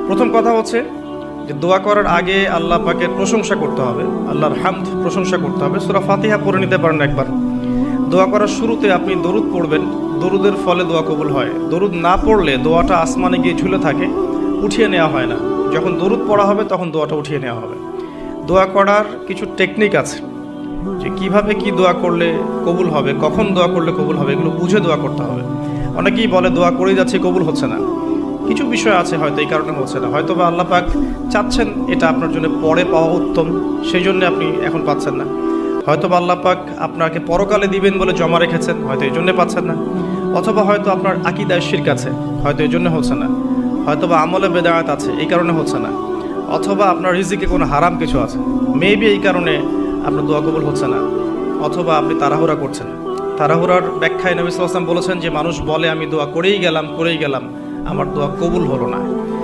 প্রথম কথা হচ্ছে যে দোয়া করার আগে আল্লাহ পাকের প্রশংসা করতে হবে, আল্লাহর হামদ প্রশংসা করতে হবে। সূরা ফাতিহা পড়ে নিতে পারেন একবার। দোয়া করার শুরুতে আপনি দরুদ পড়বেন, দরুদের ফলে দোয়া কবুল হয়। দরুদ না পড়লে দোয়াটা আসমানে গিয়ে ঝুলে থাকে, উঠিয়ে নেওয়া হয় না। যখন দরুদ পড়া হবে তখন দোয়াটা উঠিয়ে নেওয়া হবে। দোয়া করার কিছু টেকনিক আছে, যে কিভাবে কি দোয়া করলে কবুল হবে, কখন দোয়া করলে কবুল হবে, এগুলো বুঝে দোয়া করতে হবে। অনেকেই বলে দোয়া করেই যাচ্ছে, কবুল হচ্ছে না। কিছু বিষয় আছে হয়তো এই কারণে হচ্ছে না, হয়তো বা আল্লাহ পাক চাচ্ছেন এটা আপনার জন্য পরে পাওয়া উত্তম, সেই জন্য আপনি এখন পাচ্ছেন না। হয়তো বা আল্লাহ পাক আপনাকে পরকালে দিবেন বলে জমা রেখেছেন, হয়তো এই জন্যে পাচ্ছেন না। অথবা হয়তো আপনার আকীদায় শিরক আছে, হয়তো এই জন্য হচ্ছে না। হয়তো বা আমলে বেদায়াত আছে, এই কারণে হচ্ছে না। অথবা আপনার রিজিকে কোনো হারাম কিছু আছে, মেবি এই কারণে আপনার দোয়া কবুল হচ্ছে না। অথবা আপনি তাড়াহুড়া করছেন। তাড়াহুড়ার ব্যাখ্যায় নবী সাল্লাল্লাহু আলাইহি ওয়াসাল্লাম বলেছেন যে মানুষ বলে আমি দোয়া করেই গেলাম, আমার দোয়া কবুল হলো না।